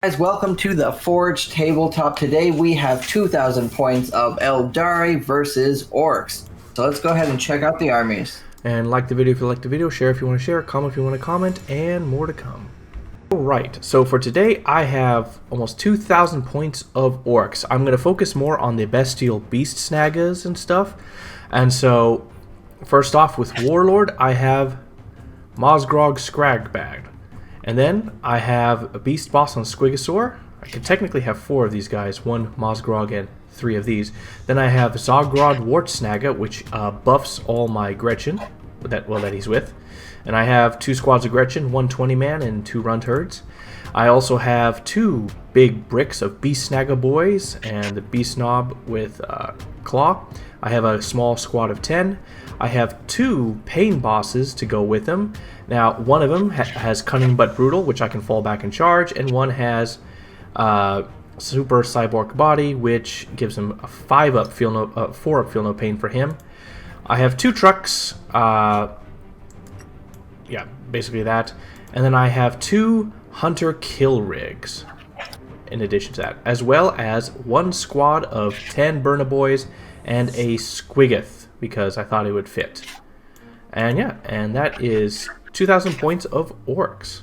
Guys, welcome to the Forge Tabletop. Today we have 2,000 points of Aeldari versus Orcs. So let's go ahead and check out the armies. And like the video if you like the video, share if you want to share, comment if you want to comment, and more to come. Alright, so for today I have almost 2,000 points of Orcs. I'm going to focus more on the bestial beast snaggas and stuff. And so, first off with Warlord, I have Mosgrog Scragbag. And then I have a Beast Boss on Squigosaur. I could technically have 4 of these guys, 1 Mosgrog and 3 of these. Then I have Zogrod Wart Snagga, which buffs all my Gretchen that he's with. And I have 2 squads of Gretchen, 1 20-man and 2 Runt Herds. I also have 2 big bricks of Beast Snagga Boys and the Beast Knob with Claw. I have a small squad of 10. I have 2 Pain Bosses to go with them. Now, one of them has Cunning but Brutal, which I can fall back and charge, and one has Super Cyborg Body, which gives him a 4-up Feel No Pain for him. I have 2 trucks, yeah, basically that. And then I have 2 Hunter Kill Rigs in addition to that, as well as 1 squad of 10 Burna Boys and a Squiggoth, because I thought it would fit. And yeah, and that is 2,000 points of Orcs.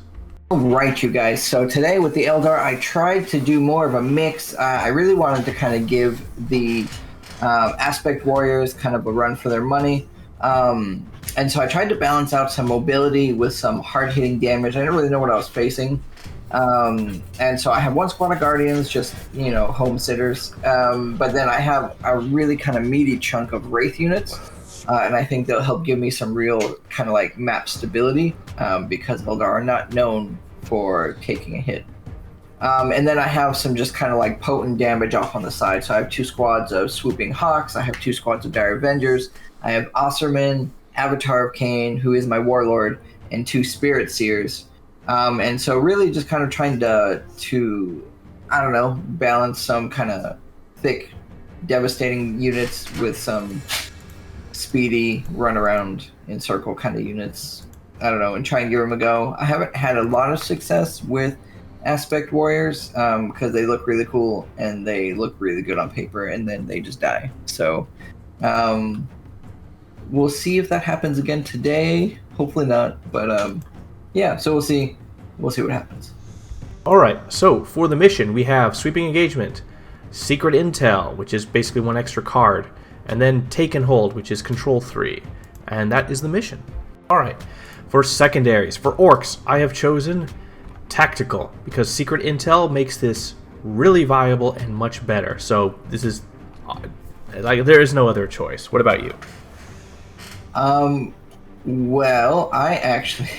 Alright, you guys. So today with the Eldar, I tried to do more of a mix. I really wanted to kind of give the Aspect Warriors kind of a run for their money. And so I tried to balance out some mobility with some hard-hitting damage. I didn't really know what I was facing. And so I have 1 squad of Guardians, just, you know, home sitters. But then I have a really kind of meaty chunk of Wraith units. And I think they'll help give me some real kind of like map stability, because Eldar are not known for taking a hit. And then I have some just kind of like potent damage off on the side. So I have 2 squads of Swooping Hawks. I have 2 squads of Dire Avengers. I have Osserman, Avatar of Cain, who is my Warlord, and 2 Spirit Seers. And so really just kind of trying to I don't know, balance some kind of thick, devastating units with some speedy, run around in circle kind of units. I don't know, and try and give them a go. I haven't had a lot of success with Aspect Warriors because they look really cool and they look really good on paper, and then they just die. So we'll see if that happens again today. Hopefully not, but yeah, so we'll see what happens. Alright, so for the mission we have Sweeping Engagement, Secret Intel, which is basically 1 extra card, and then Take and Hold, which is Control 3. And that is the mission. Alright, for Secondaries, for Orcs, I have chosen Tactical, because Secret Intel makes this really viable and much better. So this is, like, there is no other choice. What about you? Well, I actually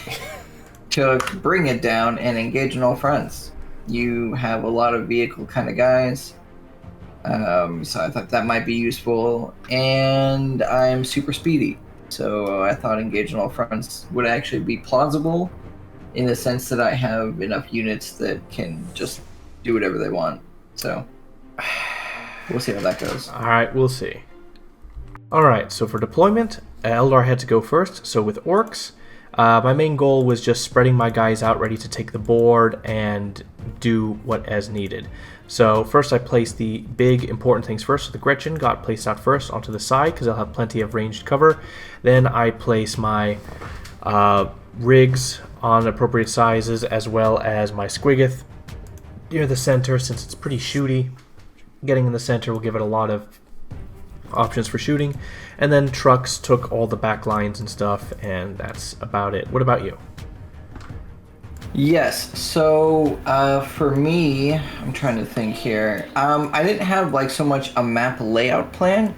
took Bring It Down and Engage in All Fronts. You have a lot of vehicle kind of guys. So I thought that might be useful, and I'm super speedy, so I thought Engage in All Fronts would actually be plausible in the sense that I have enough units that can just do whatever they want. So we'll see how that goes. Alright, we'll see. Alright, so for deployment, Eldar had to go first. So with Orcs, my main goal was just spreading my guys out ready to take the board and do what as needed. So first I placed the big important things first. So the Gretchen got placed out first onto the side because I'll have plenty of ranged cover. Then I place my rigs on appropriate sizes, as well as my Squiggoth near the center, since it's pretty shooty. Getting in the center will give it a lot of options for shooting. And then trucks took all the back lines and stuff, and that's about it. What about you? Yes, so for me, I'm trying to think here. I didn't have like so much a map layout plan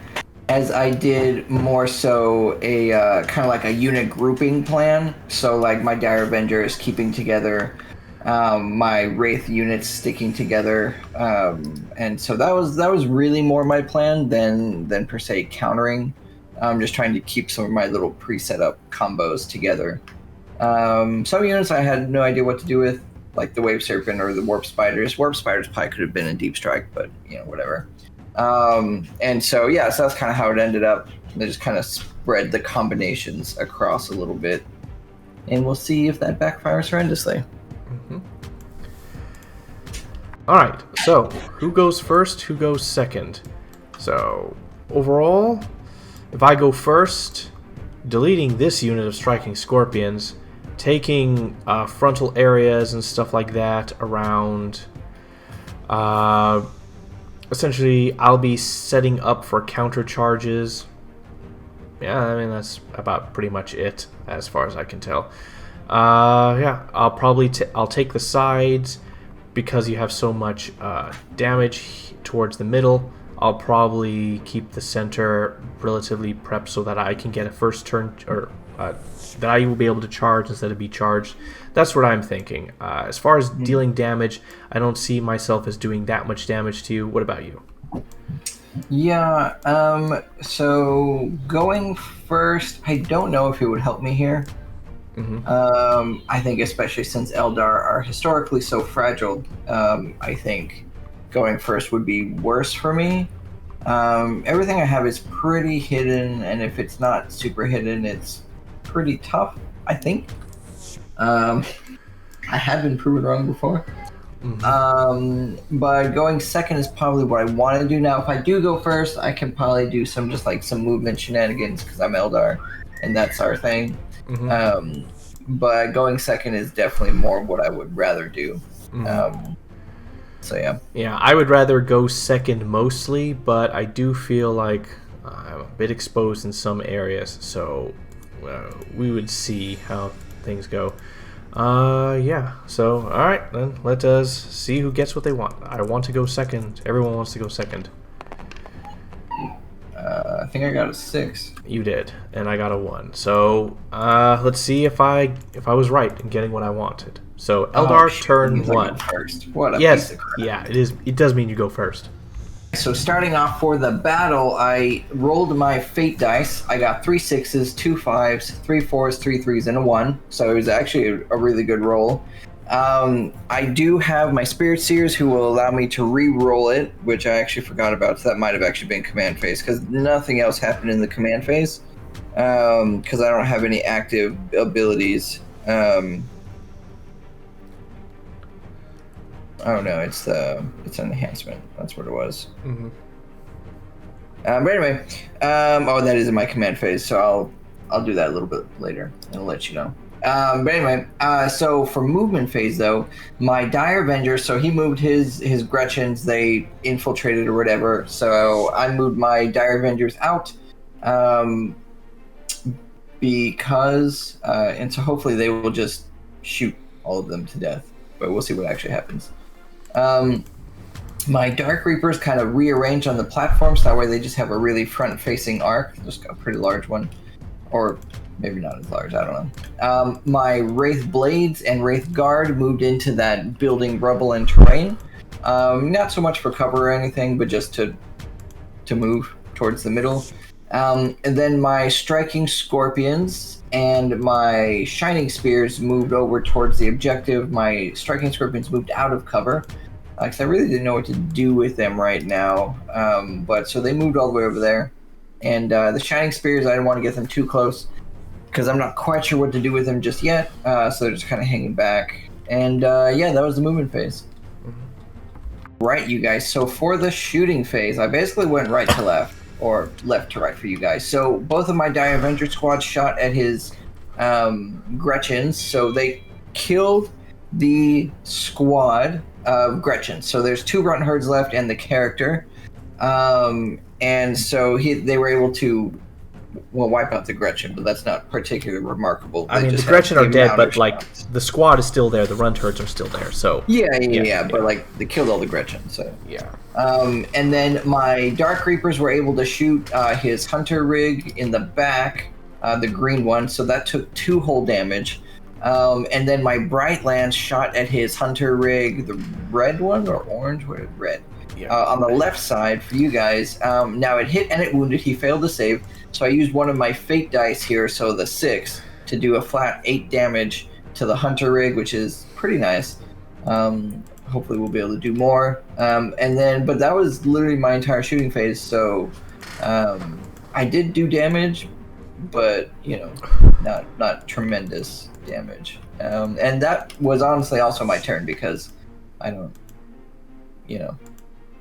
as I did more so a kind of like a unit grouping plan. So like my Dire Avengers keeping together, my Wraith units sticking together, and so that was really more my plan than per se countering. I'm just trying to keep some of my little pre-set up combos together. Some units I had no idea what to do with, like the Wave Serpent or the Warp Spiders. Warp Spiders probably could have been in Deep Strike, but you know, whatever. And so yeah, so that's kind of how it ended up. They just kind of spread the combinations across a little bit, and we'll see if that backfires horrendously. Alright, so who goes first, who goes second? So, overall, if I go first, deleting this unit of striking scorpions, taking frontal areas and stuff like that around. Essentially, I'll be setting up for counter charges. Yeah, I mean, that's about pretty much it, as far as I can tell. Yeah, I'll take the sides, because you have so much damage towards the middle. I'll probably keep the center relatively prepped so that I can get a first turn, or that I will be able to charge instead of be charged. That's what I'm thinking. As far as dealing damage, I don't see myself as doing that much damage to you. What about you? Yeah, so going first, I don't know if it would help me here. I think especially since Eldar are historically so fragile, I think going first would be worse for me. Everything I have is pretty hidden, and if it's not super hidden, it's pretty tough, I think. I have been proven wrong before. But going second is probably what I want to do now. If I do go first, I can probably do some movement shenanigans because I'm Eldar, and that's our thing. But going second is definitely more what I would rather do. So yeah. Yeah, I would rather go second mostly, but I do feel like I'm a bit exposed in some areas, so we would see how things go. Yeah, so alright, then let us see who gets what they want. I want to go second. Everyone wants to go second. I think I got a 6. You did, and I got a 1. So let's see if I was right in getting what I wanted. So Eldar turn 1. First. What a yes, piece of crap. yeah, it is. It does mean you go first. So starting off for the battle, I rolled my fate dice. I got 3 6s, 2 5s, 3 4s, 3 3s, and a 1. So it was actually a really good roll. I do have my Spirit Seers who will allow me to re-roll it, which I actually forgot about. So that might have actually been command phase because nothing else happened in the command phase. Because I don't have any active abilities. Oh no, it's an enhancement. That's what it was. But anyway, oh, that is in my command phase, so I'll do that a little bit later and I'll let you know. But anyway, so for movement phase though, my Dire Avenger, so he moved his Gretchens, they infiltrated or whatever. So I moved my Dire Avengers out, because and so hopefully they will just shoot all of them to death. But we'll see what actually happens. My Dark Reapers kind of rearranged on the platform, so that way they just have a really front-facing arc, just a pretty large one, or maybe not as large, I don't know. My Wraith Blades and Wraith Guard moved into that building rubble and terrain. Not so much for cover or anything, but just to move towards the middle. And then my Striking Scorpions and my Shining Spears moved over towards the objective. My Striking Scorpions moved out of cover, because I really didn't know what to do with them right now. But so they moved all the way over there. And the Shining Spears, I didn't want to get them too close, because I'm not quite sure what to do with them just yet. So they're just kind of hanging back. And yeah, that was the movement phase. Right, you guys. So for the shooting phase, I basically went right to left, or left to right for you guys. So both of my Dire Avenger squads shot at his Gretchens, so they killed the squad of Gretchens. So there's 2 Runt Herds left and the character. And so they were able to wipe out the Gretchen, but that's not particularly remarkable. I mean, the Gretchen are dead, but like the squad is still there. The Runt Herds are still there. So yeah. But like they killed all the Gretchen. So yeah. And then my Dark Reapers were able to shoot his Hunter Rig in the back, the green one. So that took 2 hull damage. And then my Bright Lance shot at his Hunter Rig, the red one or orange? What? Red. Yeah. On the left side for you guys. Now it hit and it wounded. He failed to save. So I used one of my fate dice here, so the 6, to do a flat 8 damage to the Hunter Rig, which is pretty nice. Hopefully we'll be able to do more. But that was literally my entire shooting phase, so I did do damage, but, you know, not tremendous damage. And that was honestly also my turn, because I don't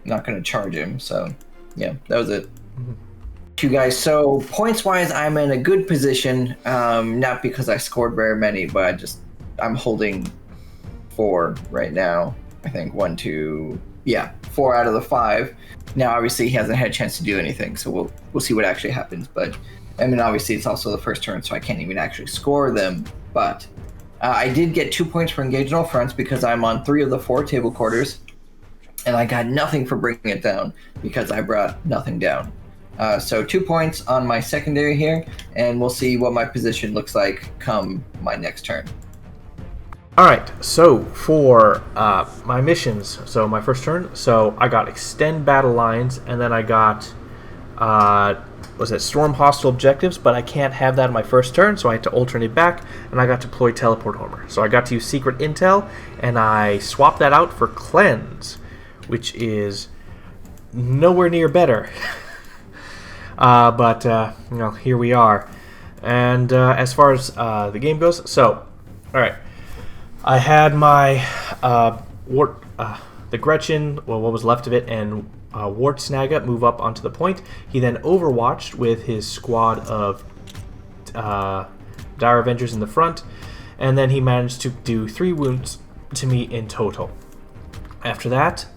not going to charge him. So, yeah, that was it. You guys, so points-wise, I'm in a good position. Not because I scored very many, but I'm holding 4 right now. I think 1, 2, 4 out of the 5. Now, obviously, he hasn't had a chance to do anything, so we'll see what actually happens. But I mean, obviously, it's also the first turn, so I can't even actually score them. But I did get 2 points for engaging all fronts because I'm on 3 of the 4 table quarters, and I got nothing for bringing it down because I brought nothing down. So 2 points on my secondary here, and we'll see what my position looks like come my next turn. Alright, so for my missions, so my first turn, so I got extend battle lines, and then I got, storm hostile objectives, but I can't have that in my first turn, so I had to alternate back, and I got to deploy teleport homer. So I got to use secret intel, and I swapped that out for cleanse, which is nowhere near better. But here we are. And as far as the game goes, so, alright. I had my the Gretchen, well, what was left of it, and Wart Snagga move up onto the point. He then overwatched with his squad of Dire Avengers in the front, and then he managed to do 3 wounds to me in total. After that,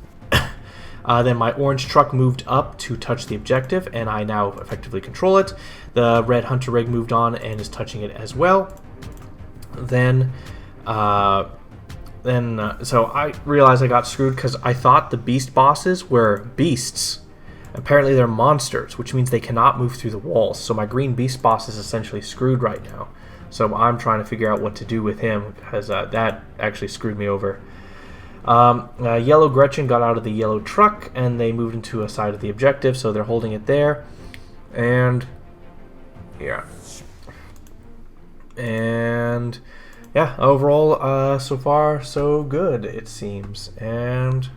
then my orange truck moved up to touch the objective, and I now effectively control it. The red hunter rig moved on and is touching it as well. So I realized I got screwed because I thought the beast bosses were beasts. Apparently they're monsters, which means they cannot move through the walls. So my green beast boss is essentially screwed right now. So I'm trying to figure out what to do with him because that actually screwed me over. Yellow Gretchen got out of the yellow truck and they moved into a side of the objective, so they're holding it there. And overall, so far so good, it seems. And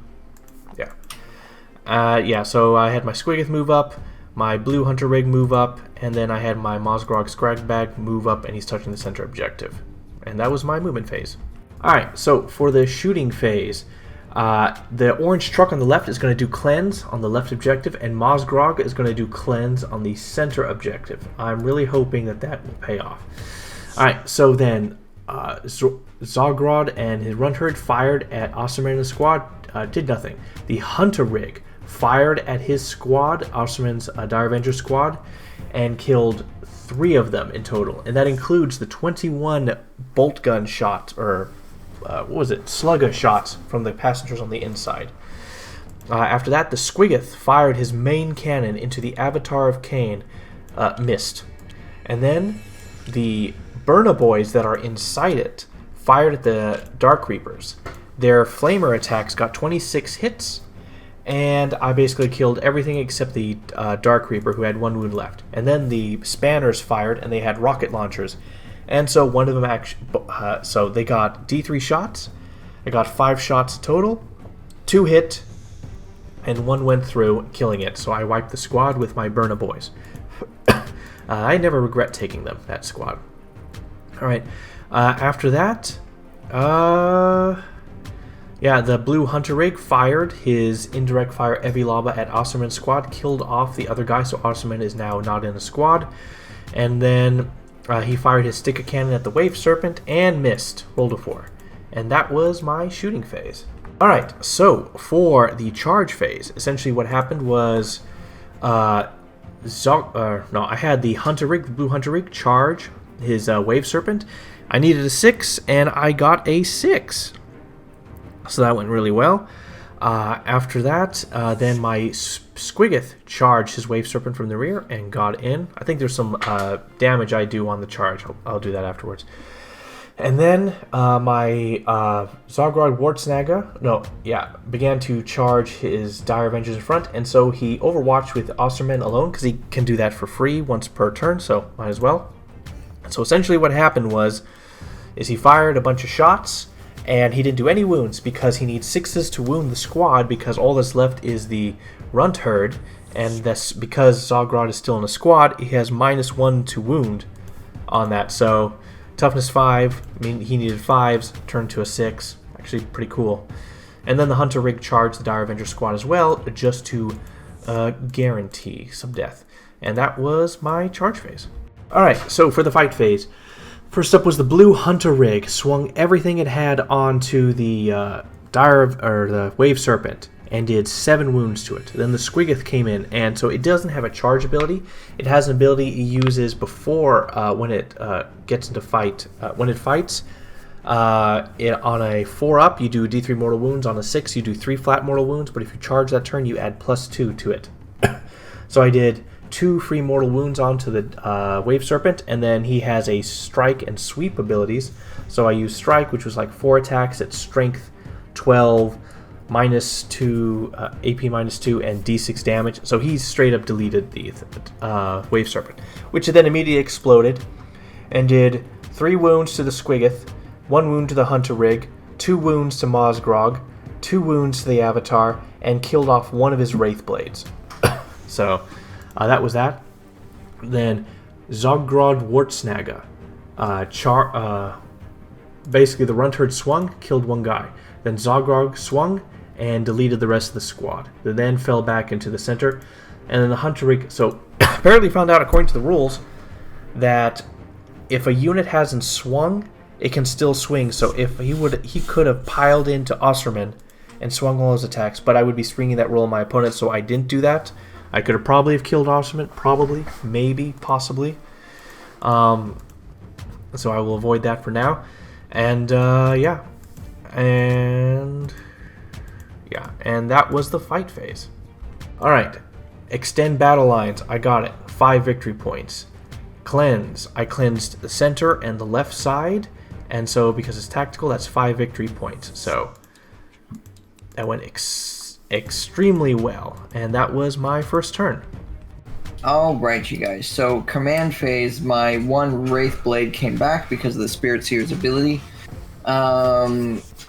so I had my Squiggoth move up, my blue hunter rig move up, and then I had my Mosgrog Scragbag move up, and he's touching the center objective. And that was my movement phase. Alright, so for the shooting phase, the orange truck on the left is going to do cleanse on the left objective, and Mosgrog is going to do cleanse on the center objective. I'm really hoping that will pay off. Alright, so then Zogrod and his run herd fired at Osterman and his squad, did nothing. The hunter rig fired at his squad, Osterman's Dire Avenger squad, and killed 3 of them in total, and that includes the 21 bolt gun shots, or slugga shots from the passengers on the inside. After that, the Squiggoth fired his main cannon into the Avatar of Cain, missed. And then the Burna Boys that are inside it fired at the Dark Reapers. Their flamer attacks got 26 hits, and I basically killed everything except the Dark Reaper, who had 1 wound left. And then the Spanners fired, and they had rocket launchers. And so one of them so they got D3 shots. I got 5 shots total, 2 hit, and 1 went through, killing it. So I wiped the squad with my Burna Boys. I never regret taking them, that squad. Alright, after that, the blue hunter rig fired his indirect fire Evilaba at Osterman's squad, killed off the other guy, so Osterman is now not in the squad. And then he fired his stick of cannon at the wave serpent and missed, rolled a 4. And that was my shooting phase. Alright, so for the charge phase, essentially what happened was I had the hunter rig, the blue hunter rig, charge his wave serpent. I needed a 6 and I got a 6. So that went really well. After that, then my Squiggoth charged his wave serpent from the rear and got in. I think there's some damage I do on the charge. I'll do that afterwards. And then my Zogrod Wart Snagga, began to charge his Dire Avengers in front, and so he overwatched with Osterman alone because he can do that for free once per turn, so might as well. So essentially what happened is he fired a bunch of shots, and he didn't do any wounds because he needs 6s to wound the squad because all that's left is the runt herd, and that's because Zogrod is still in a squad, he has -1 to wound on that. So toughness 5, I mean he needed 5s, turned to a 6, actually pretty cool. And then the Hunter Rig charged the Dire Avenger squad as well, just to guarantee some death. And that was my charge phase. Alright, so for the fight phase, first up was the blue Hunter Rig. Swung everything it had onto the the Wave Serpent and did 7 wounds to it. Then the Squiggoth came in, and so it doesn't have a charge ability. It has an ability it uses before when it gets into fight. When it fights, on a 4-up, you do D3 mortal wounds. On a 6, you do 3 flat mortal wounds. But if you charge that turn, you add +2 to it. So I did 2 free mortal wounds onto the Wave Serpent, and then he has a strike and sweep abilities. So I used strike, which was like 4 attacks at strength 12, -2, AP -2, and D6 damage. So he straight up deleted the Wave Serpent, which then immediately exploded and did 3 wounds to the Squiggoth, 1 wound to the Hunter Rig, 2 wounds to Mozgrog, 2 wounds to the Avatar, and killed off one of his Wraith Blades. So that was that. Then Zogrod Wartsnagga. Basically, the Runtherd swung, killed 1 guy. Then Zogrod swung and deleted the rest of the squad. They then fell back into the center. And then the Hunter Rig... So, apparently found out, according to the rules, that if a unit hasn't swung, it can still swing. So if he could have piled into Osserman and swung all his attacks, but I would be springing that roll on my opponent, so I didn't do that. I could have probably have killed Osserman, probably, maybe, possibly. So I will avoid that for now. And yeah, and that was the fight phase. All right, extend battle lines. I got it. 5 victory points. Cleanse. I cleansed the center and the left side, and so because it's tactical, that's 5 victory points. So that went extremely well, and that was my first turn. All right, you guys. So command phase, my 1 Wraith Blade came back because of the Spirit Seer's ability.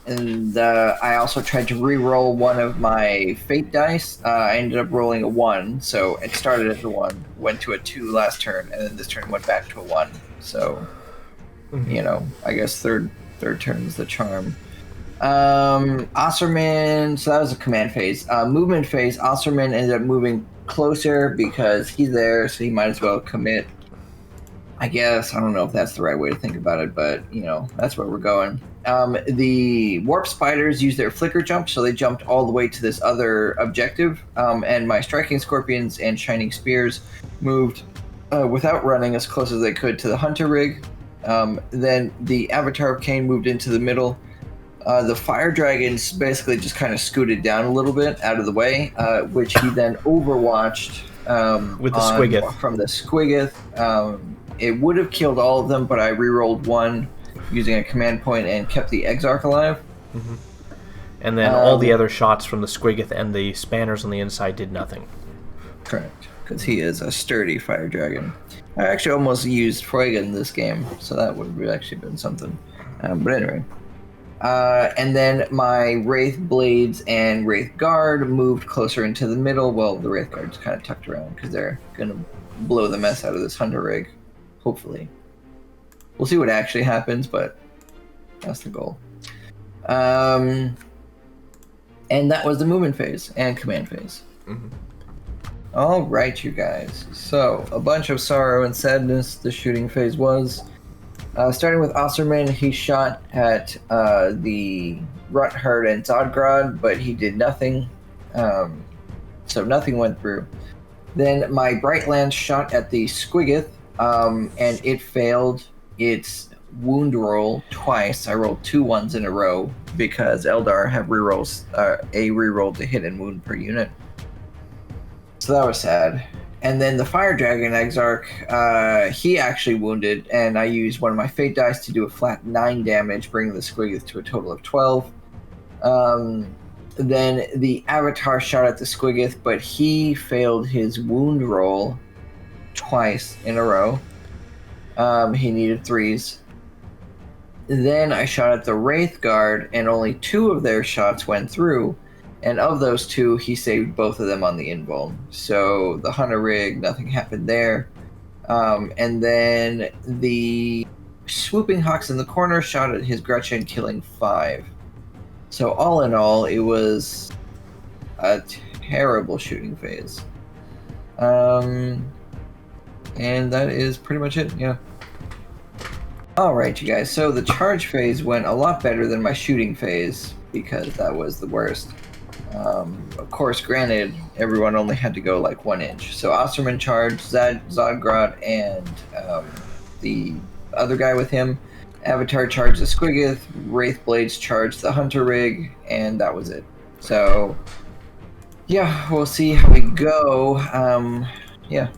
And I also tried to re-roll one of my Fate dice. I ended up rolling a 1, so it started as a 1, went to a 2 last turn, and then this turn went back to a 1. So, you know, I guess third turn is the charm. Osserman, so that was a command phase. Movement phase, Osserman ended up moving closer because he's there, so he might as well commit. I guess, I don't know if that's the right way to think about it, but, you know, that's where we're going. The Warp Spiders used their Flicker Jump, so they jumped all the way to this other objective, and my Striking Scorpions and Shining Spears moved without running as close as they could to the Hunter Rig. Then the Avatar of Cain moved into the middle. The Fire Dragons basically just kind of scooted down a little bit out of the way, which he then overwatched with the Squiggoth. From the Squiggoth. It would have killed all of them, but I re-rolled 1 using a command point and kept the Exarch alive. Mm-hmm. And then all the other shots from the Squiggoth and the Spanners on the inside did nothing. Correct, because he is a sturdy Fire Dragon. I actually almost used Freuga in this game, so that would have actually been something. But anyway. And then my Wraith Blades and Wraith Guard moved closer into the middle. Well, the Wraith Guard's kind of tucked around because they're going to blow the mess out of this Hunter Rig. Hopefully. We'll see what actually happens, but that's the goal. And that was the movement phase and command phase. Mm-hmm. All right, you guys. So, a bunch of sorrow and sadness the shooting phase was. Starting with Osserman, he shot at the Runtherd and Zodgrod, but he did nothing. So nothing went through. Then my Bright Lance shot at the Squiggoth, and it failed its wound roll twice. I rolled 2 1s in a row because Eldar have rerolls, a reroll to hit and wound per unit. So that was sad. And then the Fire Dragon Exarch, he actually wounded, and I used one of my Fate dice to do a flat 9 damage, bringing the Squiggoth to a total of 12. Then the Avatar shot at the Squiggoth, but he failed his wound roll twice in a row. He needed 3s. Then I shot at the Wraith Guard, and only 2 of their shots went through. And of those 2, he saved both of them on the invuln. So the Hunter Rig, nothing happened there. And then the Swooping Hawks in the corner shot at his Gretchen, killing 5. So all in all, it was a terrible shooting phase. And that is pretty much it, yeah. Alright, you guys, so the charge phase went a lot better than my shooting phase, because that was the worst. Of course, granted, everyone only had to go like 1 inch. So Osterman charged, Zodgrot, and the other guy with him. Avatar charged the Squiggoth, Wraithblades charged the Hunter Rig, and that was it. So, yeah, we'll see how we go. Yeah.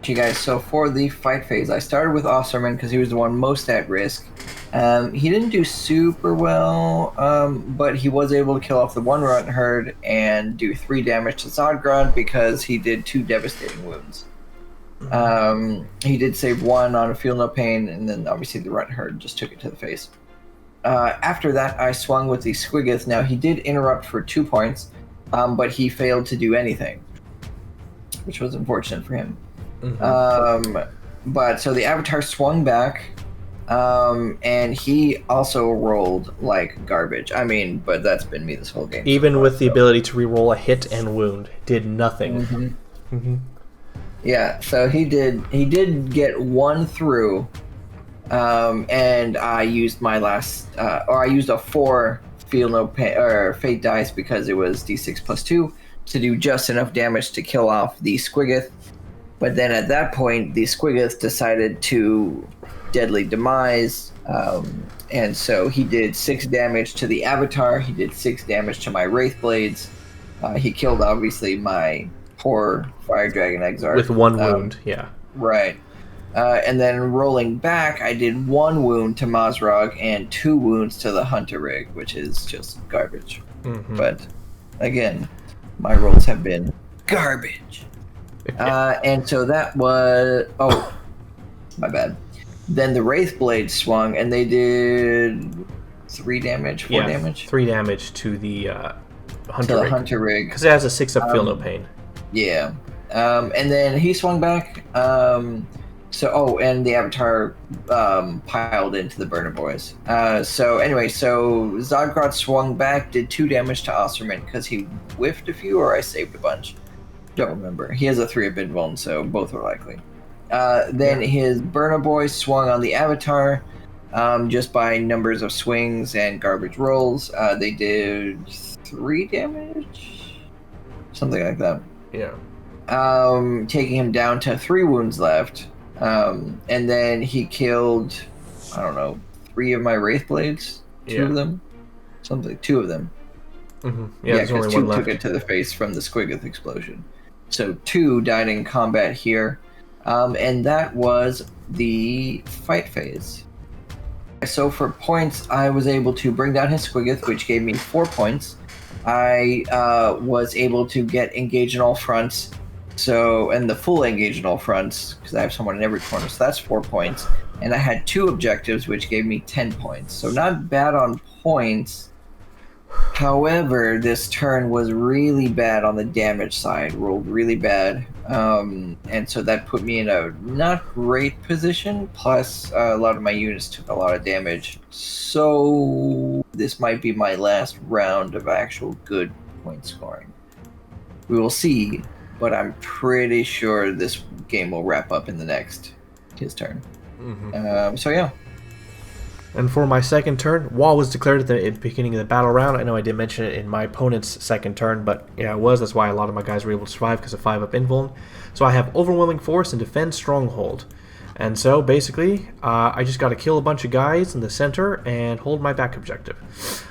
You guys, so for the fight phase, I started with Osterman because he was the one most at risk. He didn't do super well, but he was able to kill off the one Rotten Herd and do 3 damage to Zodgrod because he did 2 devastating wounds. He did save 1 on a Feel No Pain, and then obviously the Rotten Herd just took it to the face. After that, I swung with the Squiggoth. Now, he did interrupt for 2 points, but he failed to do anything, which was unfortunate for him. But so the Avatar swung back, and he also rolled like garbage. I mean, but that's been me this whole game. Even so far, with the ability to reroll a hit and wound, did nothing. Yeah, so he did get 1 through, and I used my last, or I used a 4 Feel No Pain or Fate dice because it was D6 plus 2 to do just enough damage to kill off the Squiggoth. But then at that point, the Squiggoth decided to Deadly Demise, and so he did 6 damage to the Avatar, he did 6 damage to my Wraithblades, he killed, obviously, my poor Fire Dragon Exarch. With 1 wound, yeah. Right. And then rolling back, I did 1 wound to Mazrog and 2 wounds to the Hunter Rig, which is just garbage. But, again, my rolls have been garbage. And so that was... Oh, my bad. Then the Wraithblade swung, and they did 3 damage, 4 damage? 3 damage to the Hunter Rig. Because it has a 6-up Feel No Pain. Yeah. And then he swung back. And the Avatar piled into the Burner Boys. So anyway, so Zodgrot swung back, did 2 damage to Osterman because he whiffed a few, or I saved a bunch. Don't remember. He has a 3-up invuln, so both are likely. Then his Burner Boy swung on the Avatar, just by numbers of swings and garbage rolls. They did 3 damage? Something like that. Yeah. Taking him down to 3 wounds left. And then he killed, I don't know, 3 of my Wraithblades? 2 of them? 2 of them. Yeah, because 2 took it to the face from the Squiggoth explosion. So 2 died in combat here, and that was the fight phase. So for points, I was able to bring down his Squiggoth, which gave me 4 points. I was able to get engage in all fronts, and the full engage in all fronts, because I have someone in every corner, so that's 4 points. And I had 2 objectives, which gave me 10 points. So not bad on points. However, this turn was really bad on the damage side, rolled really bad, and so that put me in a not great position, plus a lot of my units took a lot of damage, so this might be my last round of actual good point scoring. We will see, but I'm pretty sure this game will wrap up in his turn. So yeah. And for my second turn, Wall was declared at the beginning of the battle round. I know I did mention it in my opponent's second turn, but yeah, it was. That's why a lot of my guys were able to survive because of 5-up invuln. So I have Overwhelming Force and Defend Stronghold. And so basically, I just got to kill a bunch of guys in the center and hold my back objective.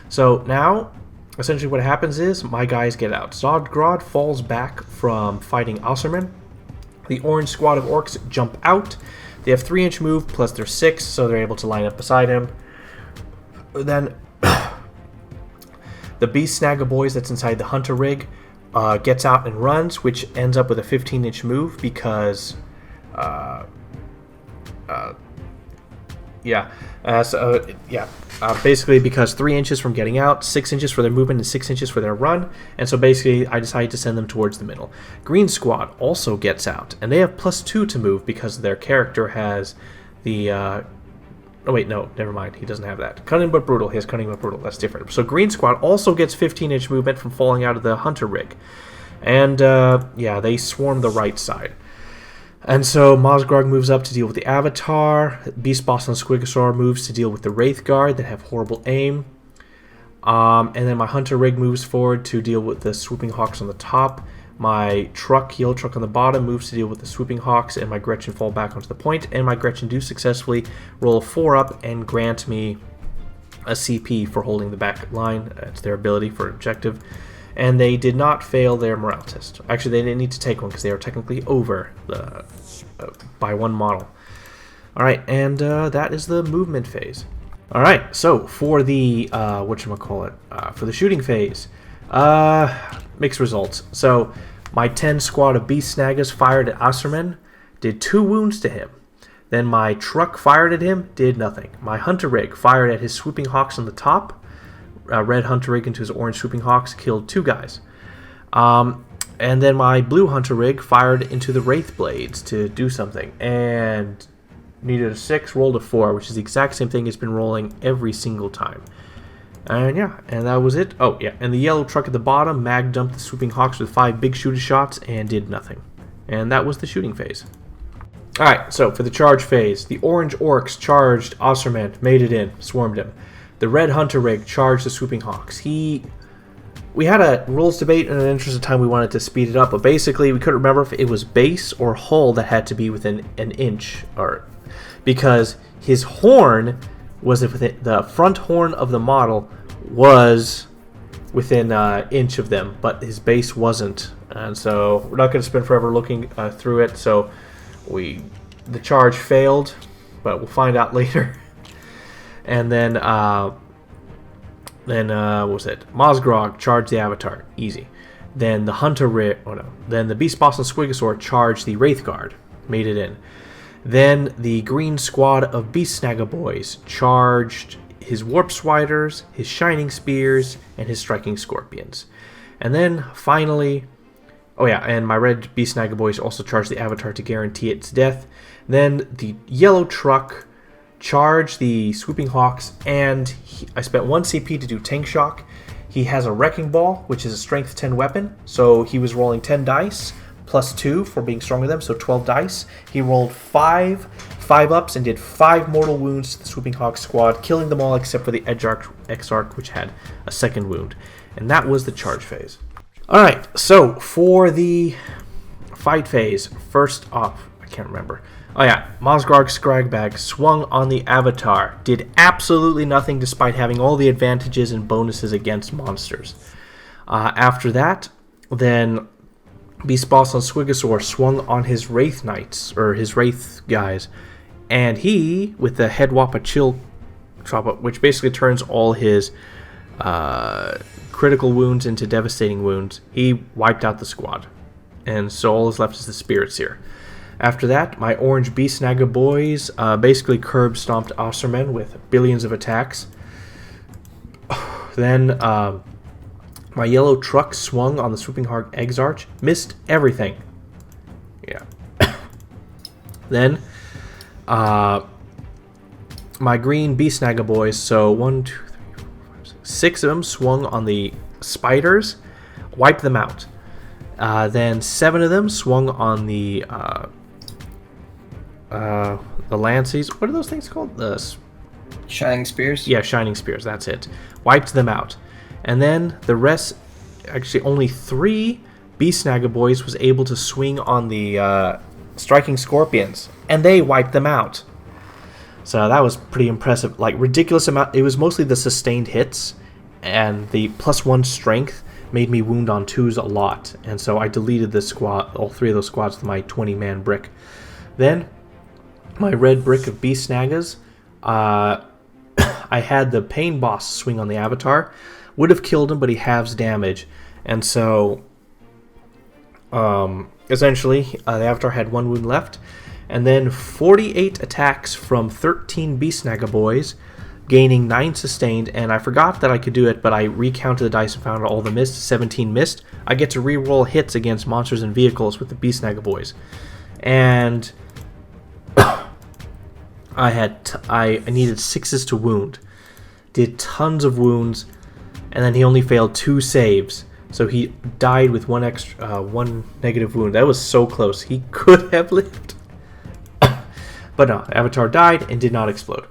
So now, essentially what happens is my guys get out. Zodgrod falls back from fighting Osterman. The orange squad of orcs jump out. They have 3-inch move, plus they're 6, so they're able to line up beside him. Then the Beast Snagga Boys that's inside the Hunter Rig gets out and runs, which ends up with a 15-inch move because... basically because 3 inches from getting out, 6 inches for their movement, and 6 inches for their run, and so basically I decided to send them towards the middle. Green Squad also gets out, and they have +2 to move because their character has the Oh wait, no, never mind. He doesn't have that. Cunning but brutal. He has cunning but brutal. That's different. So green squad also gets 15-inch movement from falling out of the hunter rig. And, yeah, they swarm the right side. And so Mosgrog moves up to deal with the Avatar. Beast Boss and Squigosaur moves to deal with the Wraith Guard that have horrible aim. And then my Hunter Rig moves forward to deal with the Swooping Hawks on the top. My Yellow Truck on the bottom moves to deal with the Swooping Hawks, and my Gretchen fall back onto the point. And my Gretchen do successfully roll a 4 up and grant me a CP for holding the back line. That's their ability for objective. And they did not fail their morale test. Actually, they didn't need to take one because they are technically over the, by 1 model. Alright, and that is the movement phase. Alright, so for the, for the shooting phase, mixed results. So, my 10 squad of Beast Snaggas fired at Osterman, did 2 wounds to him. Then my truck fired at him, did nothing. My Hunter Rig fired at his Swooping Hawks on the top. Red Hunter Rig into his orange Swooping Hawks, killed 2 guys. And then my blue Hunter Rig fired into the Wraith Blades to do something. And needed a 6, rolled a 4, which is the exact same thing it's been rolling every single time. And yeah, and that was it. Oh yeah, and the yellow truck at the bottom mag dumped the Swooping Hawks with 5 big shooter shots and did nothing. And that was the shooting phase. Alright, so for the charge phase, the orange Orcs charged Osterman, made it in, swarmed him. The red Hunter Rig charged the Swooping Hawks. We had a rules debate, and in the interest of time we wanted to speed it up, but basically we couldn't remember if it was base or hull that had to be within an inch, because his horn was within, the front horn of the model was within an inch of them, but his base wasn't. And so we're not going to spend forever looking through it, so the charge failed, but we'll find out later. And then, what was it? Mosgrog charged the Avatar. Easy. Then the Hunter Rig, then the Beast Boss and Squigosaur charged the Wraith Guard. Made it in. Then the green squad of Beast Snagga boys charged his Warp Swiders, his Shining Spears, and his Striking Scorpions. And then, finally, oh yeah, and my red Beast Snagga boys also charged the Avatar to guarantee its death. Then the yellow truck charge the Swooping Hawks, and I spent 1 CP to do Tank Shock. He has a Wrecking Ball, which is a Strength 10 weapon, so he was rolling 10 dice, plus 2 for being stronger than them, so 12 dice. He rolled 5 5-ups and did 5 mortal wounds to the Swooping Hawk squad, killing them all except for the Exarch, which had a 2nd wound. And that was the charge phase. Alright, so for the fight phase, first off, I can't remember. Oh yeah, Mosgrog Scragbag swung on the Avatar, did absolutely nothing despite having all the advantages and bonuses against monsters. After that, then Beast Boss and Squigosaur swung on his Wraith Knights, or his Wraith guys, and he, with the Head Wappa Chill Choppa, which basically turns all his critical wounds into devastating wounds, he wiped out the squad. And so all that's left is the Spirits here. After that, my orange Beast Snagga boys basically curb stomped Osterman with billions of attacks. Then my yellow truck swung on the Swooping Hawk Exarch, missed everything. Yeah. Then my green Beast Snagga boys, so 1, 2, 3, 4, 5, 6, 6 of them swung on the Spiders, wiped them out. Then 7 of them swung on the Lances. What are those things called? The Shining Spears? Yeah, Shining Spears, that's it. Wiped them out. And then the rest, actually only 3 Beast Snagga boys was able to swing on the Striking Scorpions, and they wiped them out. So that was pretty impressive. Like, ridiculous amount. It was mostly the sustained hits, and the +1 strength made me wound on 2s a lot. And so I deleted the squad, all 3 of those squads with my 20-man brick. Then my red brick of Beast Snaggas, I had the Pain Boss swing on the Avatar. Would have killed him, but he halves damage. And so, essentially, the Avatar had 1 wound left. And then 48 attacks from 13 Beast Snagga boys, gaining 9 sustained. And I forgot that I could do it, but I recounted the dice and found all the missed. 17 missed. I get to re-roll hits against monsters and vehicles with the Beast Snagga boys. And I needed 6s to wound. Did tons of wounds, and then he only failed 2 saves. So he died with one negative wound. That was so close. He could have lived. But no, Avatar died and did not explode.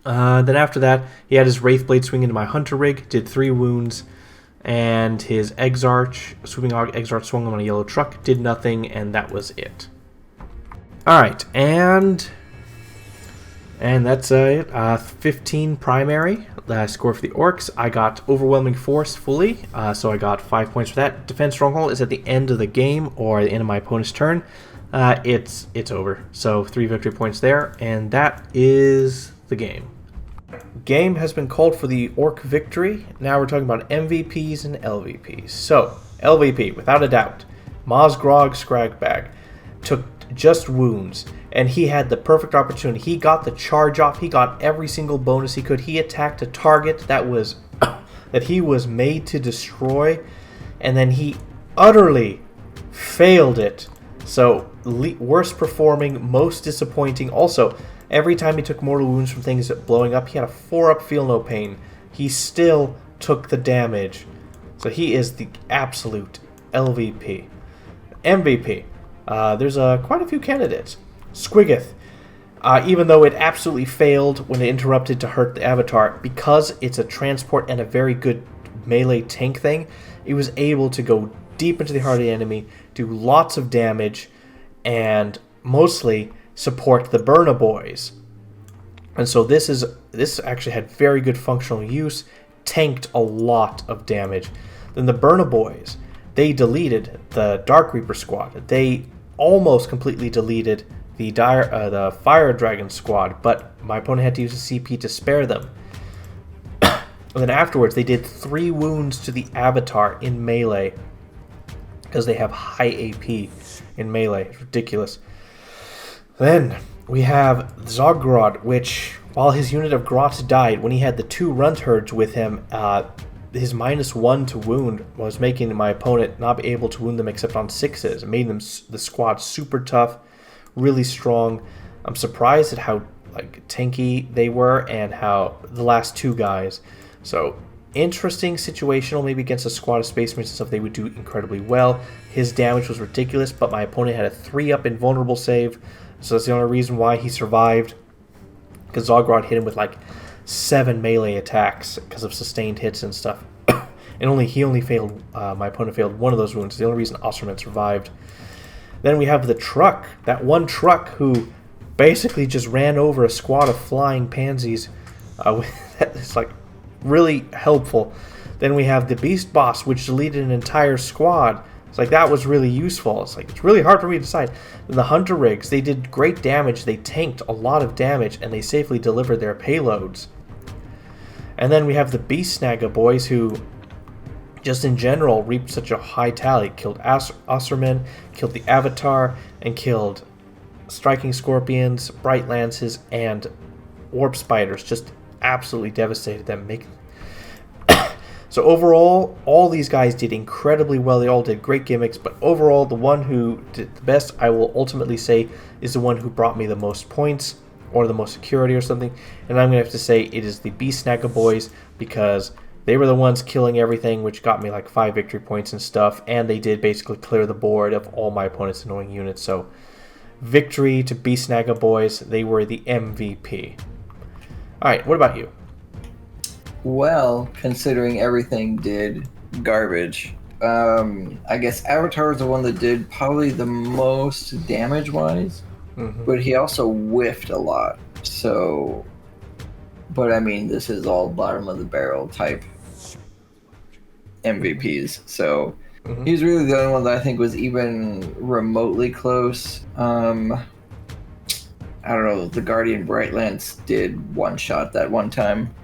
Then after that, he had his Wraithblade swing into my Hunter Rig, did 3 wounds, and his Swooping Exarch swung him on a yellow truck, did nothing, and that was it. Alright, and that's it. 15 primary score for the Orcs. I got Overwhelming Force fully, so I got 5 points for that. Defense Stronghold is at the end of the game, or the end of my opponent's turn. It's over. So 3 victory points there, and that is the game. Game has been called for the Orc victory. Now we're talking about MVPs and LVPs. So, LVP, without a doubt, Mozgrog Scragbag took just wounds, and he had the perfect opportunity. He got the charge off. He got every single bonus he could. He attacked a target that was that he was made to destroy, and then he utterly failed it. So, worst performing, most disappointing. Also, every time he took mortal wounds from things blowing up, he had a 4-up feel no pain. He still took the damage. So he is the absolute LVP. MVP. There's quite a few candidates. Squiggoth. Even though it absolutely failed when it interrupted to hurt the Avatar, because it's a transport and a very good melee tank thing, it was able to go deep into the heart of the enemy, do lots of damage, and mostly support the Burna Boys. And so this actually had very good functional use, tanked a lot of damage. Then the Burna Boys, they deleted the Dark Reaper squad. They almost completely deleted the Fire Dragon squad, but my opponent had to use a CP to spare them. And then afterwards, they did 3 wounds to the Avatar in melee, because they have high AP in melee. It's ridiculous. Then we have Zogrod, which, while his unit of Grots died, when he had the 2 Runt Herds with him, his -1 to wound was making my opponent not be able to wound them except on 6s. It made them, the squad, super tough, really strong. I'm surprised at how tanky they were, and how the last 2 guys. So interesting situational, maybe against a squad of Space Marines and stuff, they would do incredibly well. His damage was ridiculous, but my opponent had a 3-up invulnerable save, so that's the only reason why he survived, because Zogrod hit him with 7 melee attacks because of sustained hits and stuff. And he only failed, my opponent failed 1 of those wounds. The only reason Osterman survived. Then we have the truck, that one truck who basically just ran over a squad of flying pansies. It's really helpful. Then we have the Beast Boss, which deleted an entire squad. It's that was really useful. It's really hard for me to decide. Then the Hunter Rigs, they did great damage. They tanked a lot of damage, and they safely delivered their payloads. And then we have the Beast Snagga boys, who just in general reaped such a high tally. Killed Osterman, killed the Avatar, and killed Striking Scorpions, Bright Lances, and Warp Spiders. Just absolutely devastated them. So overall, all these guys did incredibly well. They all did great gimmicks, but overall, the one who did the best, I will ultimately say, is the one who brought me the most points, or the most security or something. And I'm going to have to say it is the Beast Snagga boys, because they were the ones killing everything, which got me 5 victory points and stuff, and they did basically clear the board of all my opponent's annoying units. So victory to Beast Snagga boys. They were the MVP. Alright, what about you? Well, considering everything did garbage, I guess Avatar is the one that did probably the most damage-wise, but he also whiffed a lot. So, but I mean, this is all bottom-of-the-barrel type MVPs, so he's really the only one that I think was even remotely close. I don't know, the Guardian Brightlands did one-shot that one time.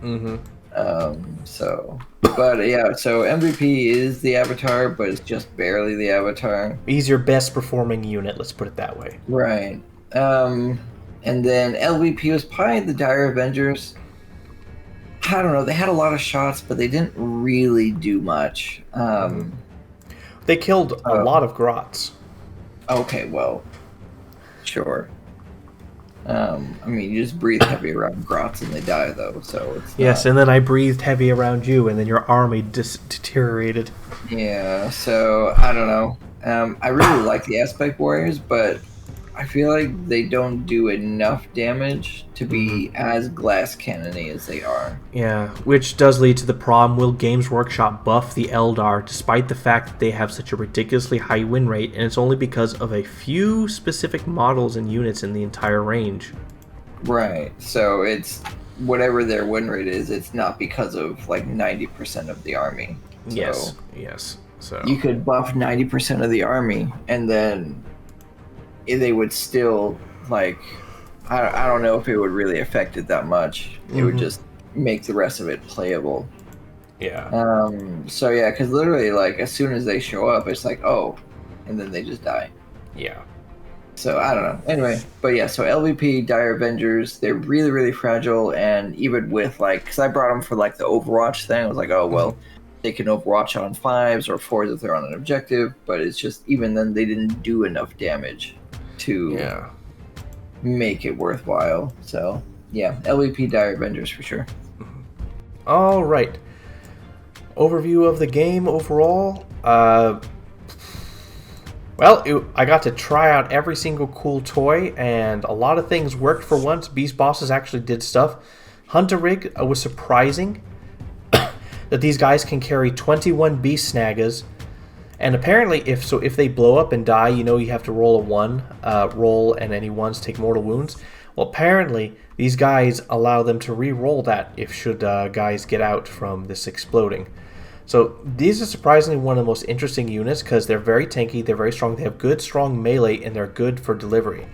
But yeah, so MVP is the Avatar, but it's just barely the Avatar. He's your best performing unit, let's put it that way. Right. And then LVP was probably the Dire Avengers. I don't know, they had a lot of shots, but they didn't really do much. They killed a lot of Grots. Okay, well, sure. I mean, you just breathe heavy around grots and they die, though, so it's Yes, not... and then I breathed heavy around you, and then your army deteriorated. Yeah, so I don't know. I really like the Aspect Warriors, but I feel like they don't do enough damage to be as glass cannony as they are. Yeah, which does lead to the problem: will Games Workshop buff the Eldar despite the fact that they have such a ridiculously high win rate, and it's only because of a few specific models and units in the entire range? Right. So it's whatever their win rate is, it's not because of like 90% of the army. So Yes. So you could buff 90% of the army and then they would still like I don't know if it would really affect it that much. It would just make the rest of it playable. yeah. So yeah, because literally like as soon as they show up, it's like, oh, and then they just die. Yeah. So I don't know. Anyway, but yeah, so LVP Dire Avengers, they're really, really fragile, and even with like, because I brought them for like the Overwatch thing, I was like, oh well, they can Overwatch on 5s or 4s if they're on an objective, but it's just even then they didn't do enough damage to make it worthwhile. So yeah, LVP Dire Avengers for sure. All right. Overview of the game overall. Well, I got to try out every single cool toy, and a lot of things worked for once. Beast Bosses actually did stuff. Hunter Rig was surprising that these guys can carry 21 Beast Snaggas, and apparently if they blow up and die, you have to roll a 1, and any 1s take mortal wounds. Well, apparently these guys allow them to re-roll that if should guys get out from this exploding. So these are surprisingly one of the most interesting units because they're very tanky, they're very strong, they have good strong melee, and they're good for delivery.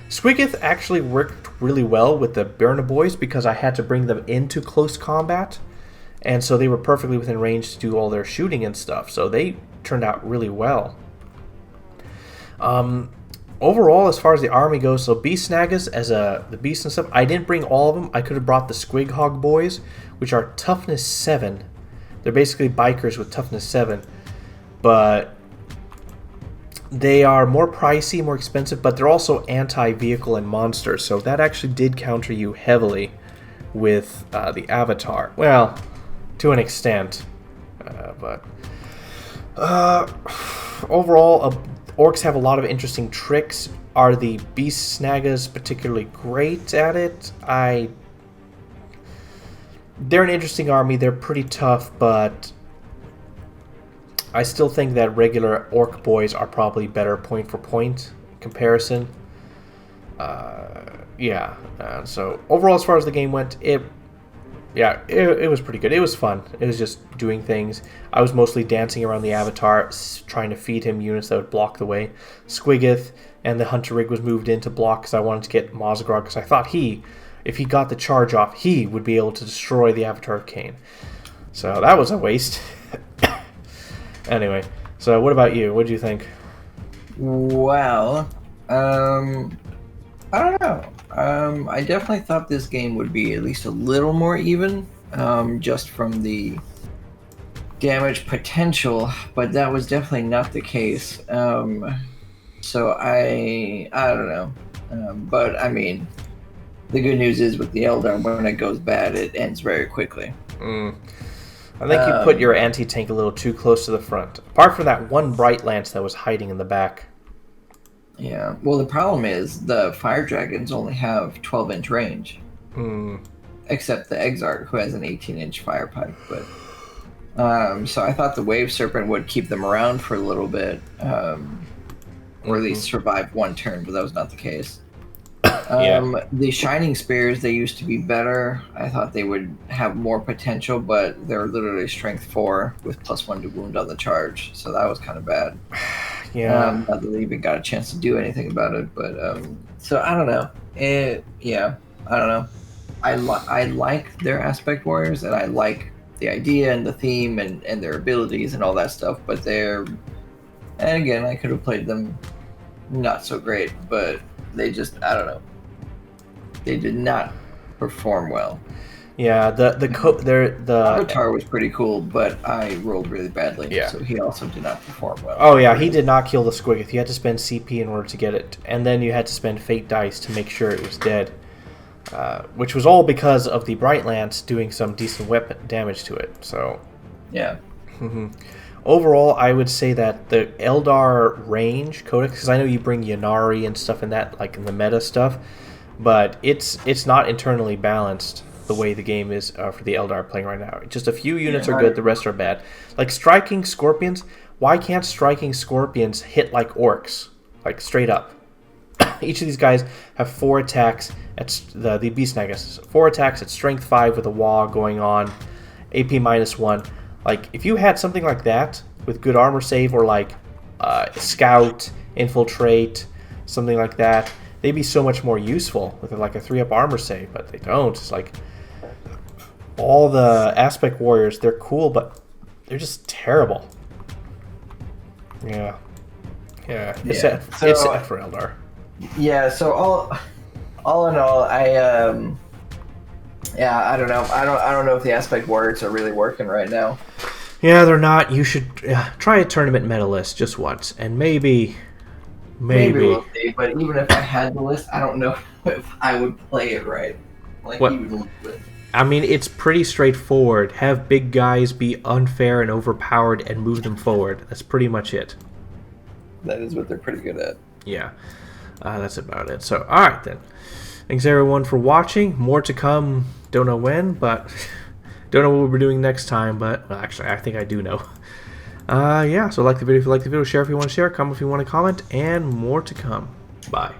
Squiggoth actually worked really well with the Burner Boys because I had to bring them into close combat, and so they were perfectly within range to do all their shooting and stuff, so they turned out really well. Overall, as far as the army goes, so Beast Snaggas as the beasts and stuff, I didn't bring all of them. I could have brought the Squig Hog Boys, which are toughness 7. They're basically bikers with toughness 7, but they are more pricey, more expensive, but they're also anti-vehicle and monsters, so that actually did counter you heavily with the Avatar. Well, to an extent, but overall, Orcs have a lot of interesting tricks. Are the Beast Snaggas particularly great at it? They're an interesting army. They're pretty tough, but I still think that regular Orc boys are probably better point for point comparison. So overall, as far as the game went, it was pretty good. It was fun. It was just doing things. I was mostly dancing around the Avatar, trying to feed him units that would block the way. Squiggoth and the Hunter Rig was moved in to block because I wanted to get Mozgrog because I thought if he got the charge off, he would be able to destroy the Avatar of Cain. So that was a waste. Anyway, so what about you? What do you think? Well, I don't know. I definitely thought this game would be at least a little more even, just from the damage potential, but that was definitely not the case. So I don't know. But I mean, the good news is with the Eldar, when it goes bad, it ends very quickly. I think you put your anti-tank a little too close to the front. Apart from that one Bright Lance that was hiding in the back. Yeah. Well, the problem is the Fire Dragons only have 12-inch range. Except the Exarch, who has an 18-inch fire pipe. But so I thought the Wave Serpent would keep them around for a little bit, or at least survive one turn, but that was not the case. The Shining Spears, they used to be better. I thought they would have more potential, but they're literally strength 4 with +1 to wound on the charge, so that was kind of bad. Not that they even got a chance to do anything about it, but so I don't know. I don't know. I like their Aspect Warriors, and I like the idea and the theme and their abilities and all that stuff, but and again, I could have played them not so great, but they just, I don't know. They did not perform well. Yeah, the Avatar was pretty cool, but I rolled really badly, Yeah. so he also did not perform well. Oh yeah, he did not kill the Squiggoth. You had to spend CP in order to get it, and then you had to spend Fate dice to make sure it was dead, which was all because of the Bright Lance doing some decent weapon damage to it. So yeah. Overall, I would say that the Eldar range codex, because I know you bring Yanari and stuff in that, like in the meta stuff, but it's not internally balanced the way the game is for the Eldar playing right now. Just a few units are good, the rest are bad. Like striking Scorpions, why can't striking Scorpions hit like Orcs? Like straight up. Each of these guys have 4 attacks at the Beast Snaggas, 4 attacks at strength 5 with a wall going on, AP -1. Like if you had something like that with good armor save or like scout, infiltrate, something like that, they'd be so much more useful with like a 3-up armor save, but they don't. It's like all the aspect warriors, they're cool, but they're just terrible. Yeah. It's sad for Eldar. Yeah, so all in all, I don't know. I don't know if the aspect warriors are really working right now. Yeah, they're not. You should try a tournament meta list just once, and maybe We'll see. But even if I had the list, I don't know if I would play it right. Like what? You would look with. I mean, it's pretty straightforward. Have big guys be unfair and overpowered and move them forward. That's pretty much it. That is what they're pretty good at. Yeah, that's about it. So, all right then. Thanks everyone for watching. More to come. Don't know when, but don't know what we're doing next time. But well, actually, I think I do know. Yeah. So like the video if you like the video, share if you want to share, comment if you want to comment, and more to come. Bye.